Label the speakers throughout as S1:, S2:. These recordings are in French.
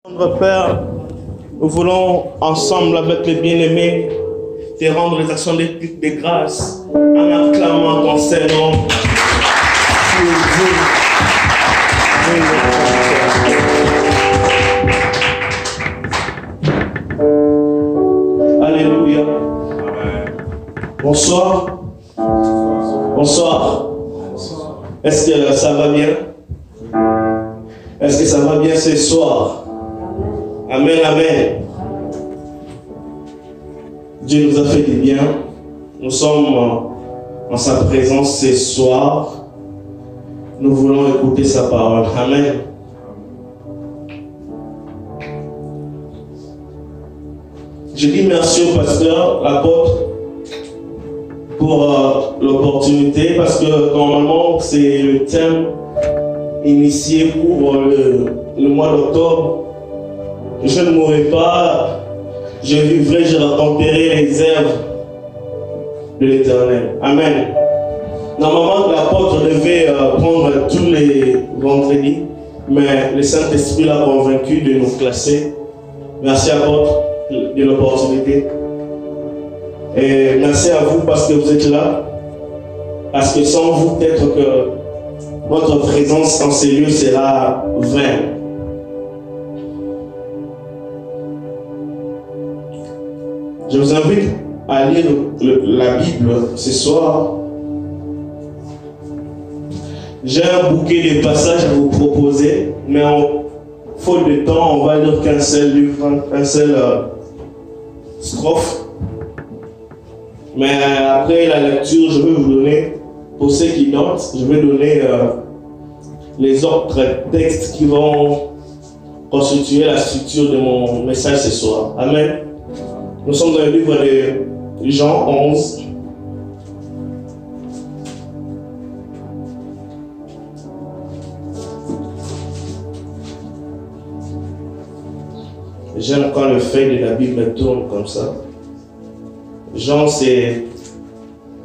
S1: Notre Père, nous voulons ensemble avec les bien-aimés te rendre les actions de grâce en acclamant ton Saint-Nom. Alléluia. Bonsoir. Bonsoir. Est-ce que ça va bien? Est-ce que ça va bien ce soir? Amen, amen. Dieu nous a fait du bien. Nous sommes en sa présence ce soir. Nous voulons écouter sa parole. Amen. Je dis merci au pasteur, l'apôtre, pour l'opportunité, parce que normalement c'est le thème initié pour le mois d'octobre. Je ne mourrai pas, je vivrai, je raconterai les œuvres de l'Éternel. Amen. Normalement, l'apôtre devait prendre tous les vendredis, mais le Saint-Esprit l'a convaincu de nous classer. Merci apôtre de l'opportunité. Et merci à vous parce que vous êtes là. Parce que sans vous, peut-être que votre présence en ces lieux sera vaine. Je vous invite à lire la Bible ce soir. J'ai un bouquet de passages à vous proposer, mais faute de temps, on va lire qu'un seul livre, un seul strophe. Mais après la lecture, je vais vous donner, pour ceux qui notent, je vais donner les autres textes qui vont constituer la structure de mon message ce soir. Amen. Nous sommes dans le livre de Jean 11. J'aime quand le feuille de la Bible tourne comme ça. Jean, c'est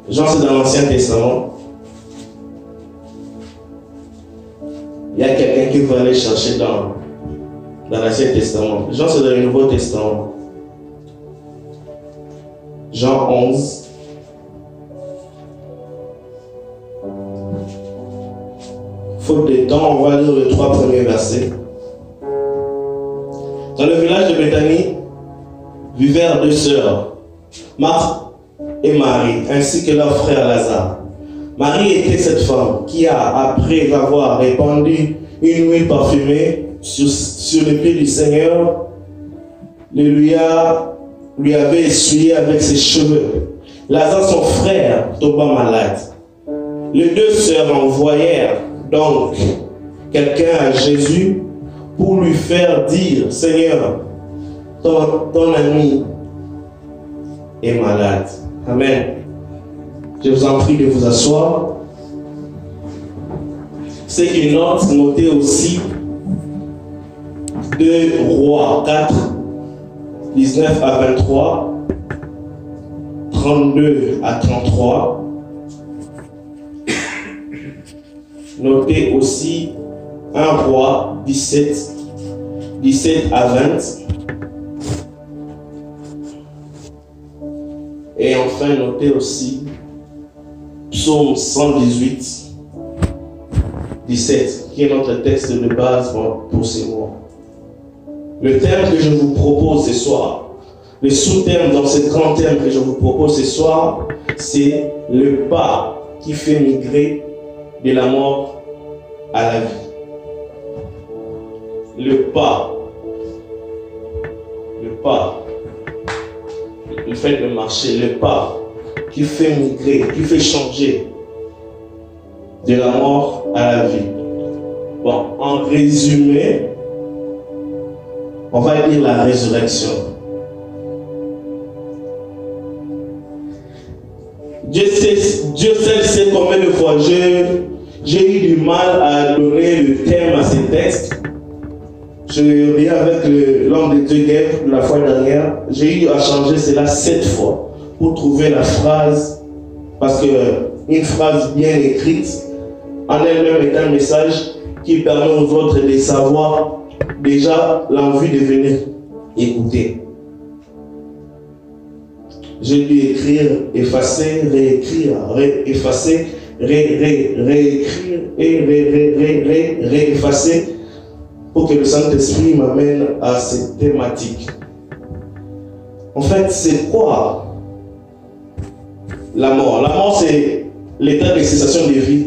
S1: dans l'Ancien Testament. Il y a quelqu'un qui va aller chercher dans l'Ancien Testament. Jean, c'est dans le Nouveau Testament. Jean 11. Faute de temps, on va lire les 3 premiers versets. Dans le village de Béthanie vivaient 2 sœurs, Marthe et Marie, ainsi que leur frère Lazare. Marie était cette femme qui après avoir répandu une huile parfumée sur les pieds du Seigneur, lui avait essuyé avec ses cheveux. Lazare, son frère, tomba malade. Les 2 sœurs envoyèrent donc quelqu'un à Jésus pour lui faire dire: Seigneur, ton ami est malade. Amen. Je vous en prie de vous asseoir. Ceux qui notent, notez aussi 2 Rois 4, 19 à 23, 32 à 33. Notez aussi 1 Roi 17 à 20. Et enfin, notez aussi Psaume 118, 17, qui est notre texte de base pour ces mois. Le thème que je vous propose ce soir, le sous-thème dans ce grand thème que je vous propose ce soir, c'est le pas qui fait migrer de la mort à la vie. Le pas, le fait de marcher, le pas qui fait migrer, qui fait changer de la mort à la vie. Bon, en résumé, on va dire la résurrection. Dieu sait combien de fois j'ai eu du mal à donner le thème à ces textes. Je reviens avec l'homme de Dieu Gaël la fois dernière. J'ai eu à changer cela 7 fois pour trouver la phrase, parce que une phrase bien écrite en elle-même est un message qui permet aux autres de savoir déjà l'envie de venir écouter. J'ai dû écrire, effacer, réécrire, effacer, réécrire et réeffacer pour que le Saint-Esprit m'amène à cette thématique. En fait, c'est quoi la mort? La mort, c'est l'état de cessation de vie.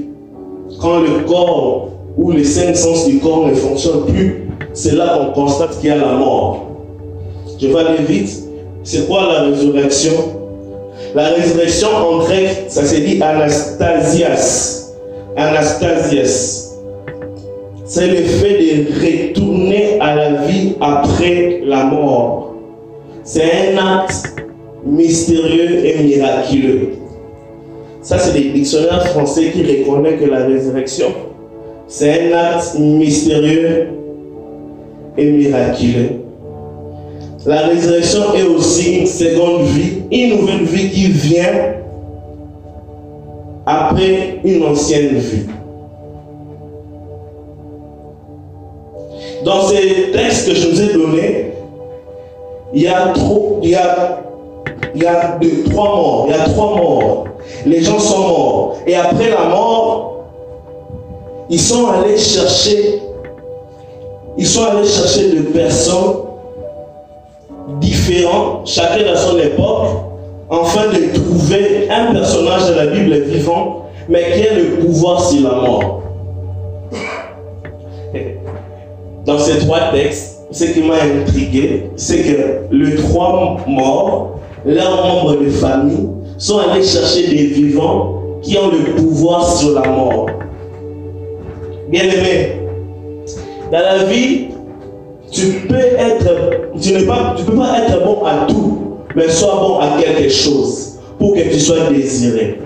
S1: Quand le corps ou les 5 sens du corps ne fonctionnent plus, c'est là qu'on constate qu'il y a la mort. Je vais aller vite. C'est quoi la résurrection? La résurrection en grec, ça se dit Anastasias. Anastasias. C'est le fait de retourner à la vie après la mort. C'est un acte mystérieux et miraculeux. Ça, c'est des dictionnaires français qui reconnaissent que la résurrection, c'est un acte mystérieux et miraculeux. La résurrection est aussi une seconde vie, une nouvelle vie qui vient après une ancienne vie. Dans ces textes que je vous ai donnés, il y a 3 morts. Il y a 3 morts. Les gens sont morts. Et après la mort, ils sont allés chercher des personnes différentes, chacun à son époque, afin de trouver un personnage de la Bible vivant, mais qui a le pouvoir sur la mort. Dans ces 3 textes, ce qui m'a intrigué, c'est que les 3 morts, leurs membres de famille, sont allés chercher des vivants qui ont le pouvoir sur la mort. Bien aimé, dans la vie, tu peux pas être bon à tout, mais sois bon à quelque chose pour que tu sois désiré.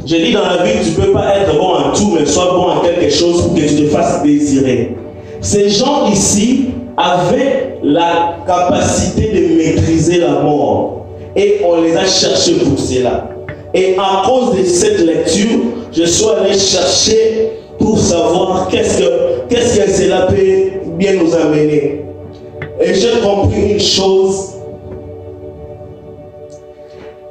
S1: Je dis dans la vie, tu ne peux pas être bon à tout, mais sois bon à quelque chose pour que tu te fasses désirer. Ces gens ici avaient la capacité de maîtriser la mort et on les a cherchés pour cela. Et à cause de cette lecture, je suis allé chercher pour savoir qu'est-ce que cela peut bien nous amener. Et j'ai compris une chose.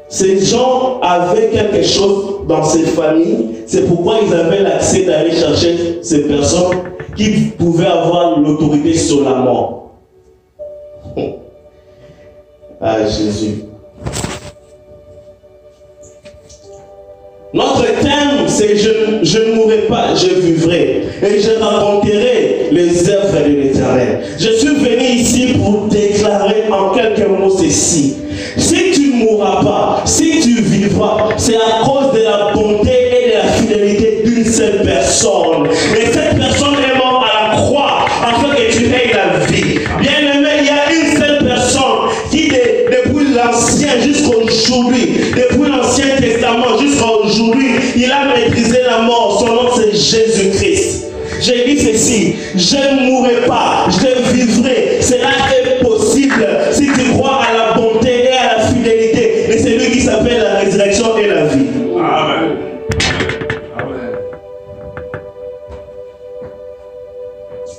S1: Ces gens avaient quelque chose dans ces familles. C'est pourquoi ils avaient l'accès d'aller chercher ces personnes qui pouvaient avoir l'autorité sur la mort. Ah, Jésus. Notre thème, c'est je ne mourrai pas, je vivrai. Et je raconterai les œuvres de l'Éternel. Je suis venu ici pour déclarer en quelques mots ceci. Si tu ne mourras pas, si tu vivras, c'est à cause de la bonté et de la fidélité d'une seule personne. Et cette personne est morte à la croix afin que tu aies la vie. Bien aimé, il y a une seule personne qui, depuis l'Ancien jusqu'à aujourd'hui, depuis l'Ancien Testament jusqu'à aujourd'hui, il a maîtrisé la mort. Son nom, c'est Jésus-Christ. J'ai dit ceci, je ne mourrai pas, je vivrai. Cela est possible si tu crois à la bonté et à la fidélité de celui qui s'appelle la résurrection et la vie. Amen. Amen.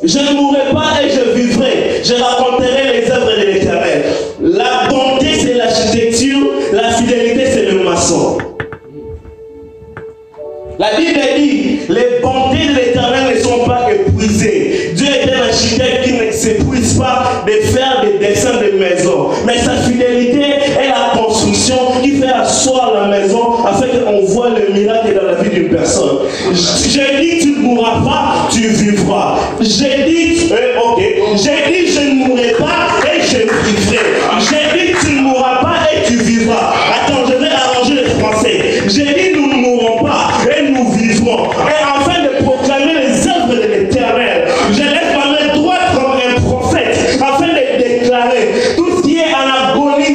S1: Je ne mourrai pas et je vivrai. Je raconterai les œuvres de l'Éternel. La bonté, c'est l'architecture. La fidélité, c'est le maçon. La Bible dit, les bontés de l'Éternel ne sont pas épuisées. Dieu est un architecte qui ne s'épuise pas de faire des dessins de maisons. Mais sa fidélité est la construction qui fait asseoir la maison afin qu'on voit le miracle dans la vie d'une personne. J'ai dit, tu ne mourras pas, tu vivras. J'ai dit, je ne mourrai pas et je vivrai. J'ai dit, tu ne mourras pas et tu vivras. Attends, je vais arranger le français. J'ai dit, nous ne mourrons pas et nous vivrons. Et afin de proclamer les œuvres de l'Éternel, je lève ma main droite comme un prophète afin de déclarer tout ce qui est en agonie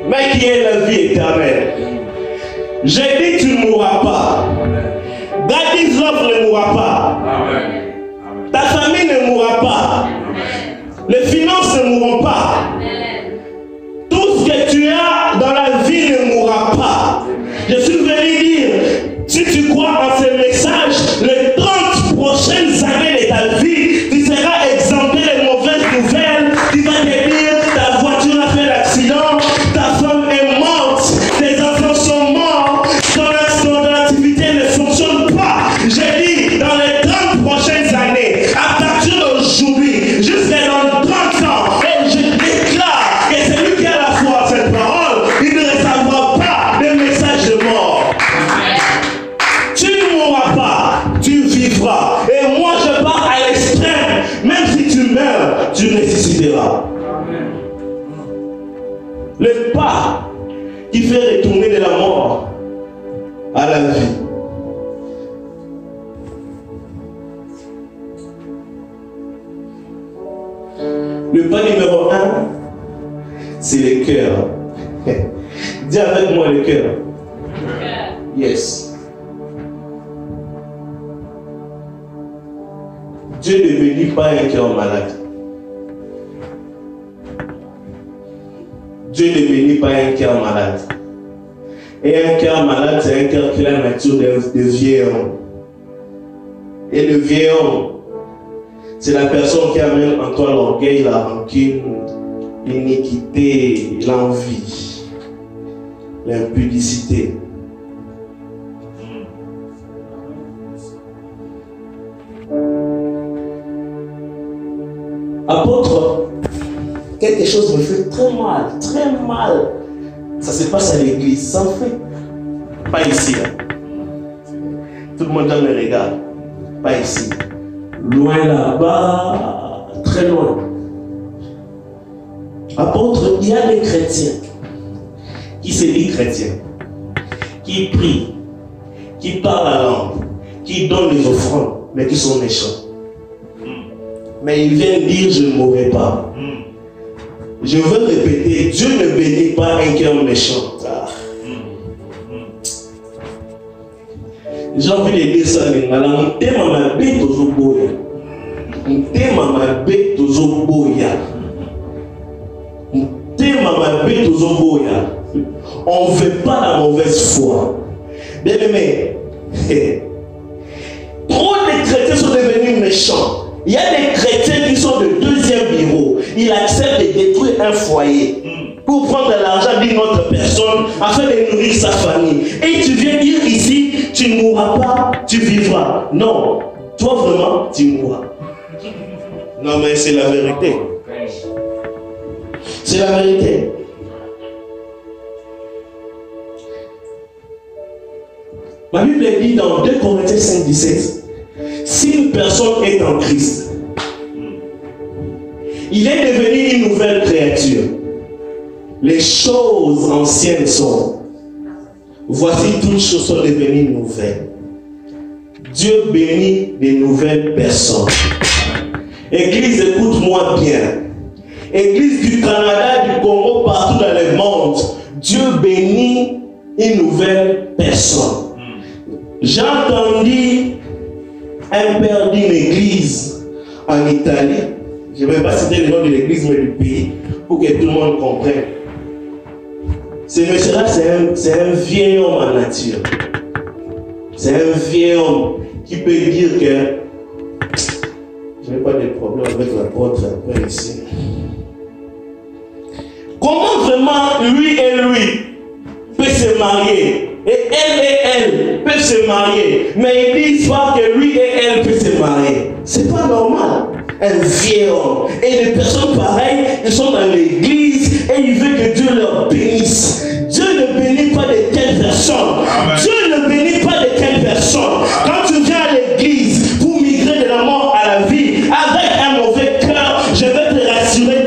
S1: mais qui est la vie éternelle. J'ai dit tu ne mourras pas. Daddy's love ne mourra pas. Ta famille ne mourra pas. Les finances ne mourront pas. Tout ce que tu as dans la vie ne mourra pas. Je suis venu dire, si tu crois en ce message, les 30 prochaines années de ta vie, tu seras exempté des mauvaises nouvelles. Tu vas te dire, ta voiture a fait l'accident, ta femme est morte, tes enfants sont morts, ton activité ne fonctionne pas. J'ai dit, dans les 30 prochaines années, à partir d'aujourd'hui, jusqu'à dans 30 ans, et je déclare que celui qui a la foi en cette parole, il ne recevra pas de message de mort. Tu ne mourras pas, tu vivras. Et moi je pars à l'extrême. Même si tu meurs, tu ressusciteras. Le pas qui fait retourner de la mort à la vie. Le pas numéro 1, c'est le cœur. Dis avec moi le cœur. Yes. Dieu ne bénit pas un cœur malade. Dieu ne bénit pas un cœur malade. Et un cœur malade, c'est un cœur qui a la nature de vieil homme. Et le vieil homme, c'est la personne qui amène en toi l'orgueil, la rancune, l'iniquité, l'envie, l'impudicité. Apôtre, quelque chose me fait très mal, très mal. Ça se passe à l'église, ça en fait. Pas ici. Hein. Tout le monde me regarde. Pas ici. Loin là-bas, très loin. Apôtre, il y a des chrétiens qui se disent chrétiens, qui prient, qui parlent la langue, qui donnent les offrandes, mais qui sont méchants. Mais ils viennent dire je ne mourrai pas. Je veux répéter, Dieu ne bénit pas un cœur méchant. J'ai envie de dire ça maintenant. On t'aime à ma bête aux oboya. On t'aime à ma bête aux oboya. On t'aime à ma bête aux oboya. On ne veut pas la mauvaise foi. Bien aimé, trop de chrétiens sont devenus méchants. Il y a des chrétiens qui sont de deuxième bureau. Ils acceptent de détruire un foyer pour prendre l'argent d'une autre personne afin de nourrir sa famille. Et tu viens dire ici, tu ne mourras pas, tu vivras. Non, toi vraiment, tu mourras. Non mais c'est la vérité. C'est la vérité. Ma Bible dit dans 2 Corinthiens 5, 17, si une personne est en Christ, il est devenu une nouvelle créature. Les choses anciennes sont. Voici toutes choses sont devenues nouvelles. Dieu bénit des nouvelles personnes. Église, écoute-moi bien. Église du Canada, du Congo, partout dans le monde, Dieu bénit une nouvelle personne. J'ai entendu un père d'une église en Italie, je ne vais pas citer le nom de l'église mais du pays, pour que tout le monde comprenne. Ce monsieur-là, c'est un vieil homme en nature. C'est un vieil homme qui peut dire que je n'ai pas de problème avec l'apôtre après ici. Comment vraiment lui peut se marier? Et elle peuvent se marier. Mais ils disent pas que lui et elle peuvent se marier. C'est pas normal. Un vieil homme. Et les personnes pareilles, ils sont dans l'église et ils veulent que Dieu leur bénisse. Dieu ne bénit pas de telles personnes. Dieu ne bénit pas de telles personnes. Quand tu viens à l'église pour migrer de la mort à la vie, avec un mauvais cœur, je vais te rassurer,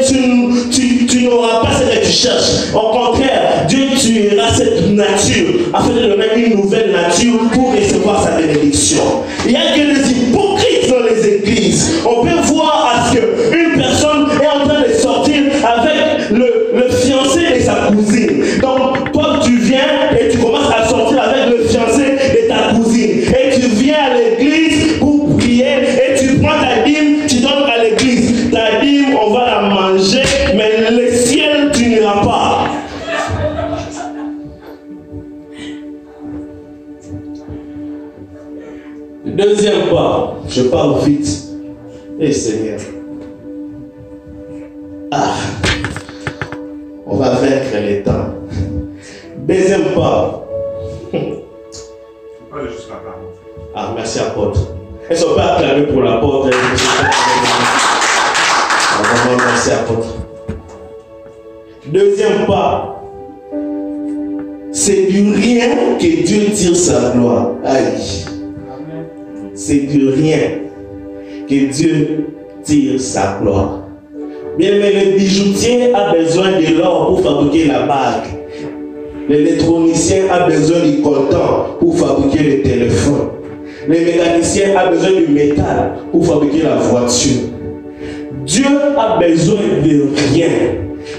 S1: tu n'auras pas ce que tu cherches. Au contraire, Dieu tuera cette nature afin de donner une nouvelle nature pour recevoir sa bénédiction. Il y a que des hypocrites dans les églises. On peut voir à ce qu'une personne est en train de sortir avec le fiancé de sa cousine. Deuxième pas, je parle vite. Eh Seigneur. Ah, on va vaincre les temps. Deuxième pas. Ah, merci apôtre. Elles ne sont pas acclamées pour l'apôtre. Vraiment, merci apôtre. Deuxième pas. C'est du rien que Dieu tire sa gloire. Aïe. C'est du rien que Dieu tire sa gloire. Bien, mais le bijoutier a besoin de l'or pour fabriquer la bague. L'électronicien a besoin du coltan pour fabriquer le téléphone. Le mécanicien a besoin du métal pour fabriquer la voiture. Dieu a besoin de rien.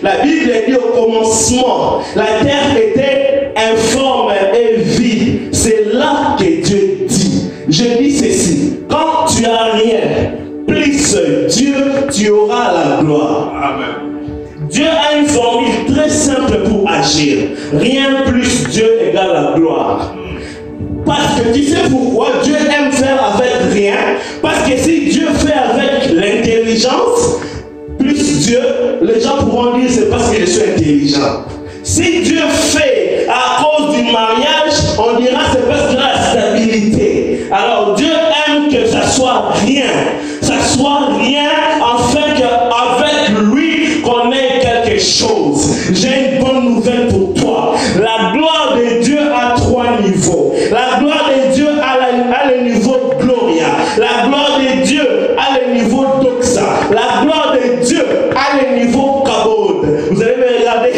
S1: La Bible dit au commencement, la terre était informe et vide. C'est là que Dieu dit. Je dis ceci, quand tu as rien, plus Dieu, tu auras la gloire. Amen. Dieu a une formule très simple pour agir. Rien plus Dieu égale la gloire. Parce que tu sais pourquoi Dieu aime faire avec rien? Parce que si Dieu fait avec l'intelligence, plus Dieu, les gens pourront dire c'est parce que je suis intelligent. Si Dieu fait à cause du mariage, on dira c'est parce qu'il a la stabilité. Alors Dieu aime que ça soit rien. Ça soit rien afin qu'avec lui qu'on ait quelque chose. J'ai une bonne nouvelle pour toi. La gloire de Dieu a 3 niveaux. La gloire de Dieu a le niveau Gloria. La gloire de Dieu a le niveau Doxa. La gloire de Dieu a le niveau Kabod. Vous allez me regarder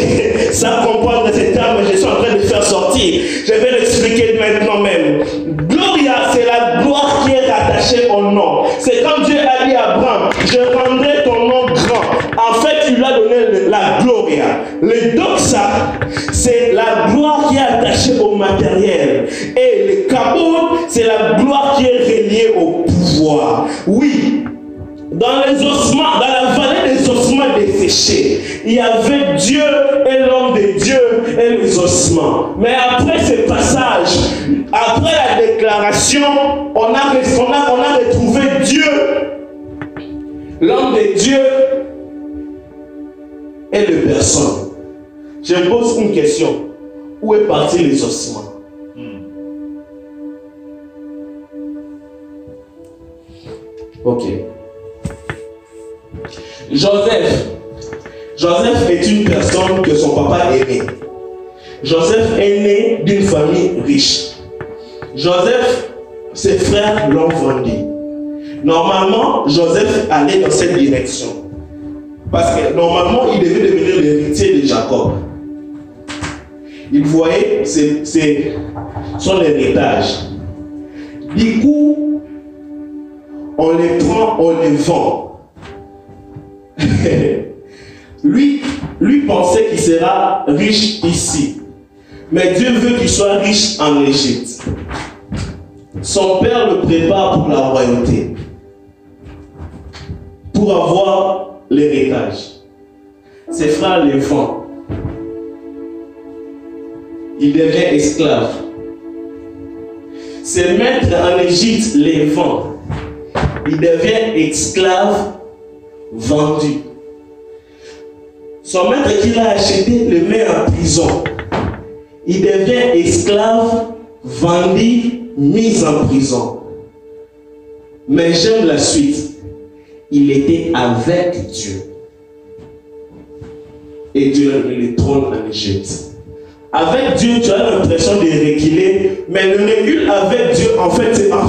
S1: sans comprendre ces termes, je suis en train de faire sortir. Je vais l'expliquer maintenant même. Gloria, c'est la gloire qui est rattachée au nom. C'est quand Dieu a dit à Abraham, je rendrai ton nom grand. En fait, il lui a donné la Gloria. Le Doxa, c'est la gloire qui est attachée au matériel. Et le Kabod, c'est la gloire qui est reliée au pouvoir. Oui. Dans les ossements, dans la vallée des ossements desséchés, il y avait Dieu et l'homme de Dieu et les ossements. Mais après ce passage, après la déclaration, on a retrouvé Dieu, l'homme de Dieu et les personnes. Je pose une question. Où est parti les ossements? Ok. Joseph est une personne que son papa aimait. Joseph est né d'une famille riche. Joseph, ses frères l'ont vendu. Normalement, Joseph allait dans cette direction. Parce que normalement, il devait devenir l'héritier de Jacob. Il voyait son héritage. Du coup, on les prend, on les vend. lui pensait qu'il sera riche ici. Mais Dieu veut qu'il soit riche en Égypte. Son père le prépare pour la royauté. Pour avoir l'héritage. Ses frères les vendent. Il devient esclave. Ses maîtres en Égypte les vendent. Il devient esclave vendu. Son maître qui l'a acheté le met en prison. Il devient esclave, vendu, mis en prison. Mais j'aime la suite. Il était avec Dieu. Et Dieu a mis le trône en Égypte. Avec Dieu, tu as l'impression de reculer, mais le recul avec Dieu, en fait, tu es en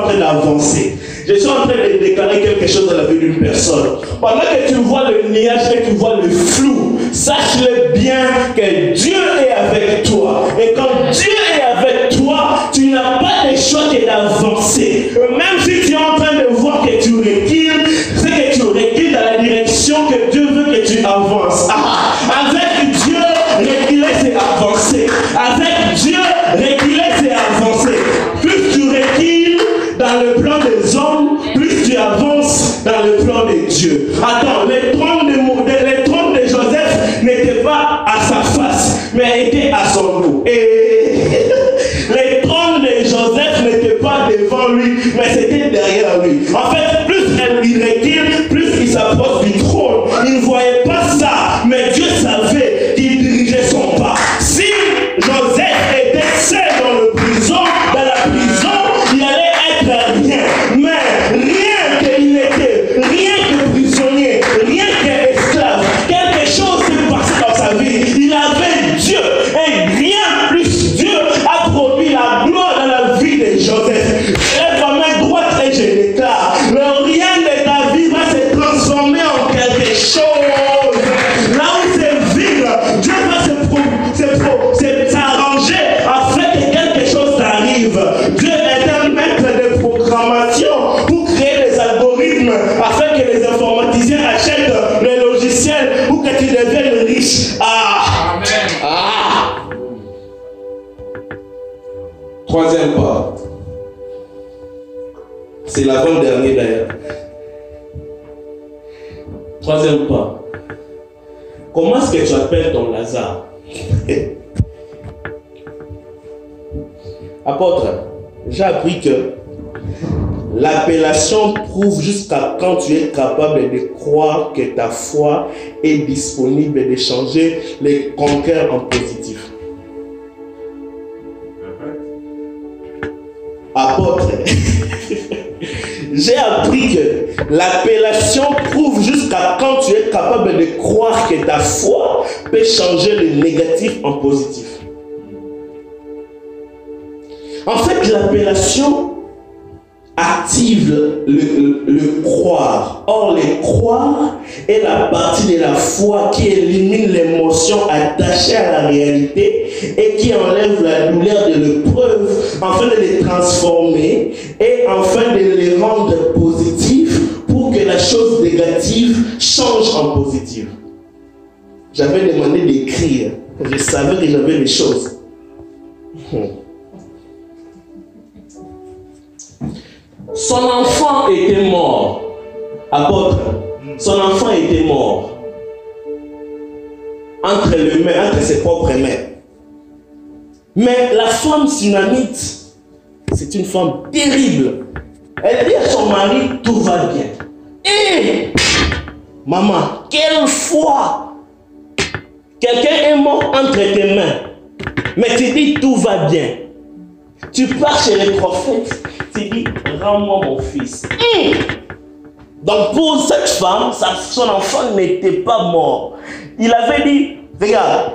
S1: train d'avancer. Je suis en train de déclarer quelque chose dans la vie d'une personne. Pendant que tu vois le nuage et tu vois le flou, sache-le bien que Dieu est avec toi. Et quand Dieu est avec toi, tu n'as pas de choix que d'avancer. Même si tu es en train de voir que tu recules, c'est que tu recules dans la direction que Dieu veut que tu avances. Avec Dieu, reculer, c'est avancer. Avec Dieu, reculer, c'est avancer. Plus tu recules dans le plan des hommes, plus tu avances dans le plan de Dieu. Attends, les trônes de Joseph n'étaient pas à sa face, mais étaient à son dos. Et les trônes de Joseph n'étaient pas devant lui, mais était derrière lui. En fait, plus il recule, plus il s'approche du trône. Il ne voyait pas ça, mais Dieu savait qu'il dirigeait son pas. Si Joseph était seul dans la prison, il allait être rien. Mais rien qu'il était, rien que prisonnier, rien qu'esclave, quelque chose s'est passé dans sa vie. Il avait Dieu, et rien plus Dieu a produit la gloire dans la vie de Joseph. Lève ma main droite et je déclare, le rien de ta vie va se transformer en quelque chose. Là où c'est vide, Dieu va s'arranger afin que quelque chose t'arrive. Dieu est un maître de programmation pour créer des algorithmes afin que les informaticiens achètent les logiciels pour que tu deviennes riche. Amen. Troisième pas. C'est l'avant-dernier d'ailleurs. Troisième pas. Comment est-ce que tu appelles ton Lazare? Apôtre, j'ai appris que l'appellation prouve jusqu'à quand tu es capable de croire que ta foi est disponible de changer les conquêtes en positif. Apôtre, j'ai appris que l'appellation prouve jusqu'à quand tu es capable de croire que ta foi peut changer le négatif en positif. En fait, l'appellation active le croire. Or, le croire est la partie de la foi qui élimine l'émotion attachée à la réalité et qui enlève la douleur de l'épreuve afin de les transformer et afin de les rendre positifs pour que la chose négative change en positive. J'avais demandé d'écrire. Je savais que j'avais des choses. Son enfant était mort. Apôtre, son enfant était mort. Entre ses propres mains. Mais la femme sunamite, c'est une femme terrible. Elle dit à son mari, tout va bien. Et maman, quelle foi! Quelqu'un est mort entre tes mains. Mais tu dis, tout va bien. Tu pars chez les prophètes, tu dis, rends-moi mon fils. Donc pour cette femme, son enfant n'était pas mort. Il avait dit, regarde,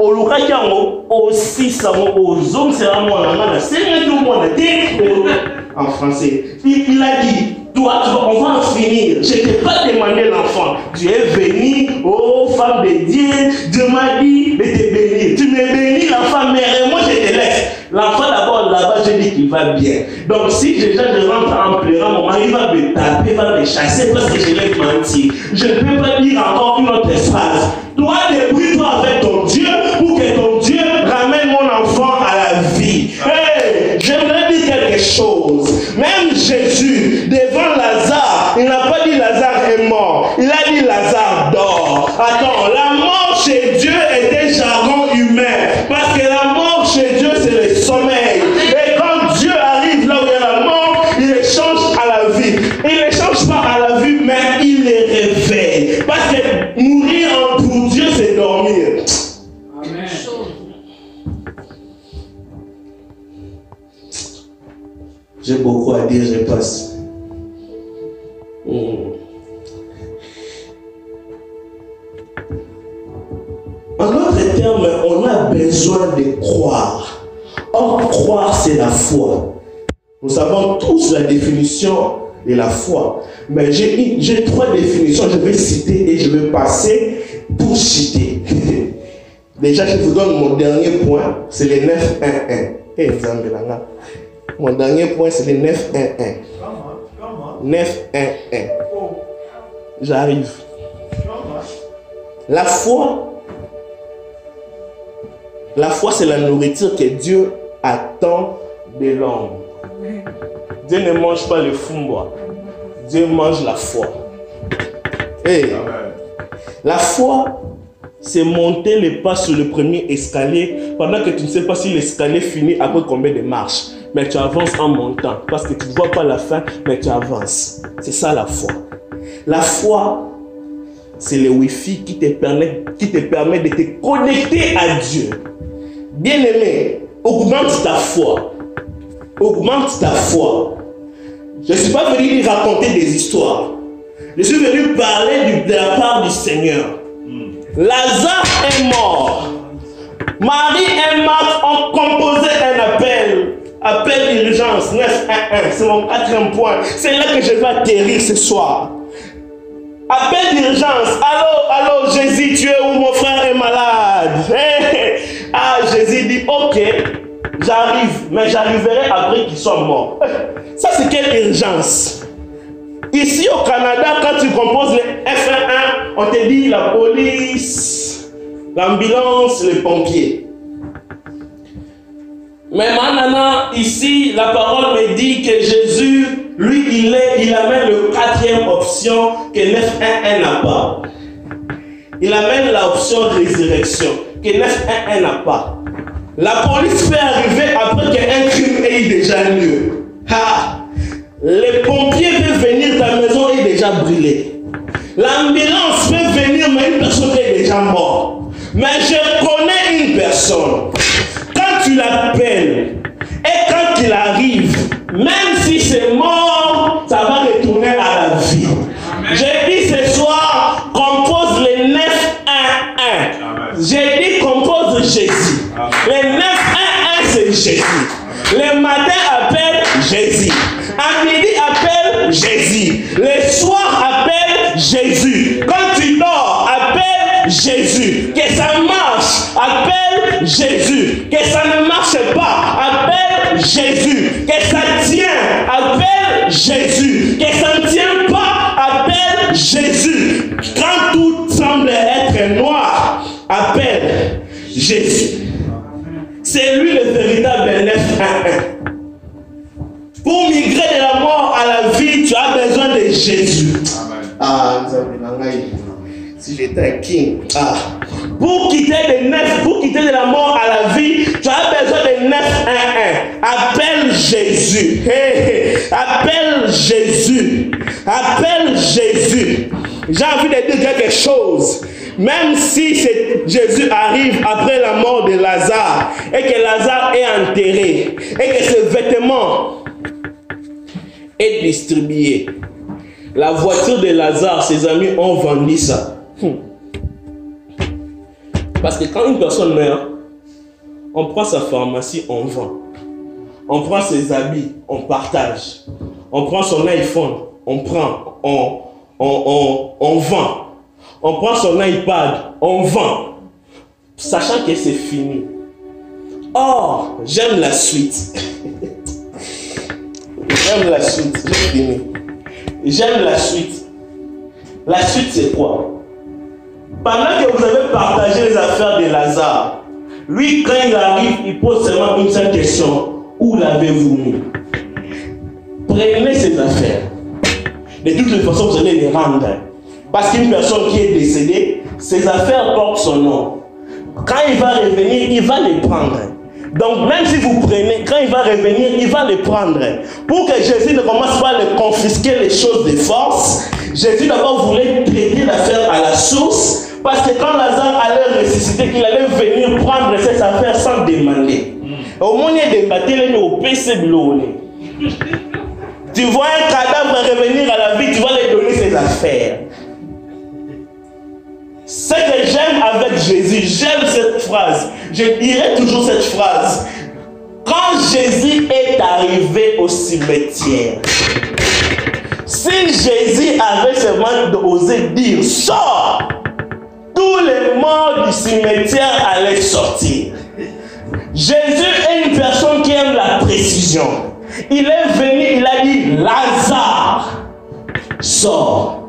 S1: en français, il a dit, toi, on va en finir. Je ne t'ai pas demandé l'enfant. Tu es venu, oh femme de Dieu, Dieu m'a dit de te bénir. Tu me bénis l'enfant, mais moi je te laisse. L'enfant d'abord là-bas, je dis qu'il va bien. Donc si déjà je rentre en pleurant, mon mari va me taper, va me chasser parce que je l'ai menti. Je ne peux pas dire encore une autre phrase. Toi, débrouille-toi avec ton Dieu pour que ton Dieu ramène mon enfant à la vie. Hey, j'aimerais dire quelque chose. Même Jésus, devant Lazare, il n'a pas dit Lazare est mort. Il a dit Lazare dort. Attends, la mort chez Dieu est un jargon humain. Parce que la mort chez Dieu, c'est le sommeil. Et quand Dieu arrive là où il y a la mort, il les change à la vie. Il ne les change pas à la vie, mais il les réveille. Parce que mourir pour Dieu, c'est dormir. Amen. J'ai beaucoup à dire, je passe. En d'autres termes, on a besoin de croire. Or, croire, c'est la foi. Nous avons tous la définition de la foi. Mais j'ai trois définitions, je vais citer et je vais passer pour citer. Déjà, je vous donne mon dernier point, c'est les 9-1-1. Mon dernier point, c'est les 9-1-1. 9-1-1. J'arrive. La foi, c'est la nourriture que Dieu attend de l'homme. Dieu ne mange pas le fumbois. Dieu mange la foi. Hey. La foi, c'est monter les pas sur le premier escalier pendant que tu ne sais pas si l'escalier finit après combien de marches.
S2: mais tu avances en montant. Parce que tu ne vois pas la fin, mais tu avances. C'est ça la foi. La foi, c'est le Wi-Fi qui te permet de te connecter à Dieu. Bien-aimé, augmente ta foi. Augmente ta foi. Je ne suis pas venu te raconter des histoires. Je suis venu parler de la part du Seigneur. Lazare est mort. Marie et Marthe ont composé un appel. Appel d'urgence 911. C'est mon 4e point. C'est là que je vais atterrir ce soir. Appel d'urgence. Allô, Jésus, tu es où? Mon frère est malade. Ah, Jésus dit, ok, j'arrive, mais j'arriverai après qu'il soit mort. Ça, c'est quelle urgence? Ici au Canada, quand tu composes le F11, on te dit la police, l'ambulance, les pompiers. Mais maintenant, ici, la parole me dit que Jésus, lui, il amène le 4e option que 911 n'a pas. Il amène l'option résurrection que 911 n'a pas. La police peut arriver après qu'un crime ait déjà lieu. Les pompiers peuvent venir, ta maison est déjà brûlée. L'ambulance peut venir, mais une personne est déjà morte. Mais je connais une personne. Quand tu l'appelles et quand il arrive, même si c'est mort, ça va retourner à la vie. J'ai dit ce soir, compose les 911. J'ai dit compose Jésus. Les 911 c'est Jésus. Le matin appelle Jésus. À midi appelle Jésus. Le soir appelle Jésus. Quand tu dors, appelle Jésus. Que ça marche, appelle Jésus. Que ça ne marche pas, appelle Jésus. Que ça tient, appelle Jésus. Que ça ne tient pas, appelle Jésus. Quand tout semble être noir, appelle Jésus. C'est lui le véritable 911. Pour migrer de la mort à la vie, tu as besoin de Jésus. Si j'étais un king. Pour quitter de la mort à la vie, tu as besoin de 911. Appelle Jésus. Appelle Jésus. Appelle Jésus. J'ai envie de dire quelque chose. Même si Jésus arrive après la mort de Lazare et que Lazare est enterré et que ses vêtements est distribué, la voiture de Lazare, ses amis ont vendu ça. Parce que quand une personne meurt, on prend sa pharmacie, on vend. On prend ses habits, on partage. On prend son iPhone, on prend, on vend. On prend son iPad, on vend, sachant que c'est fini. Or, j'aime la suite. J'aime la suite, j'ai fini. J'aime la suite. La suite, c'est quoi? Pendant que vous avez partagé les affaires de Lazare, lui, quand il arrive, il pose seulement une seule question. Où l'avez-vous mis? Prenez ces affaires. De toutes les façons, vous allez les rendre. Parce qu'une personne qui est décédée, ses affaires portent son nom. Quand il va revenir, il va les prendre. Donc même si vous prenez, quand il va revenir, il va les prendre. Pour que Jésus ne commence pas à les confisquer les choses de force, Jésus d'abord voulait traiter l'affaire à la source. Parce que quand Lazare allait ressusciter, il allait venir prendre ses affaires sans demander. Au moins, il y a des au PC blonné. Tu vois un cadavre revenir à la vie, tu vas lui donner ses affaires. Ce que j'aime avec Jésus, j'aime cette phrase. Je dirai toujours cette phrase. Quand Jésus est arrivé au cimetière, si Jésus avait seulement osé dire « Sors !» tous les morts du cimetière allaient sortir. Jésus est une personne qui aime la précision. Il est venu, il a dit « Lazare, sors !»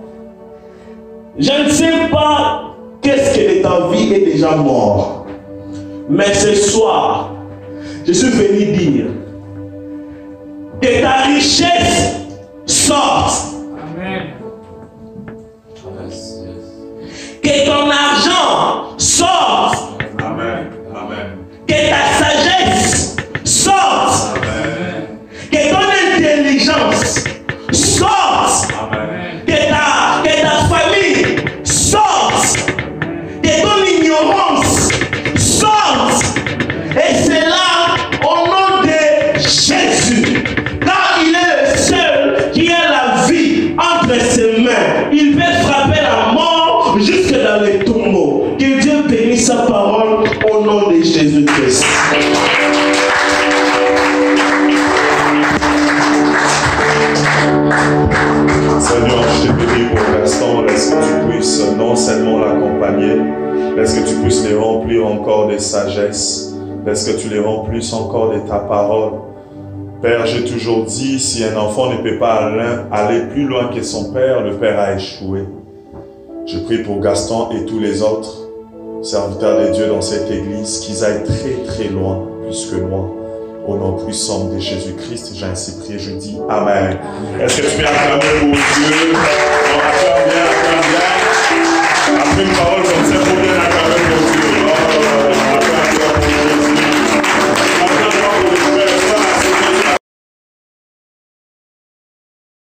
S2: Je ne sais pas qu'est-ce que de ta vie est déjà mort. Mais ce soir, je suis venu dire que ta richesse sorte. Amen. Que ton argent sorte. Amen. Amen. Que ta sagesse sorte. Amen.
S3: Laisse que tu les remplisses encore de ta parole. Père, j'ai toujours dit, si un enfant ne peut pas aller plus loin que son père, le père a échoué. Je prie pour Gaston et tous les autres serviteurs de Dieu dans cette église, qu'ils aillent très très loin, plus que loin. Au nom puissant de Jésus-Christ, j'ai ainsi prié, je dis Amen. Est-ce que tu peux acclamer pour Dieu? On acclame bien, acclame bien. Après une parole comme ça, il faut bien acclamer pour Dieu.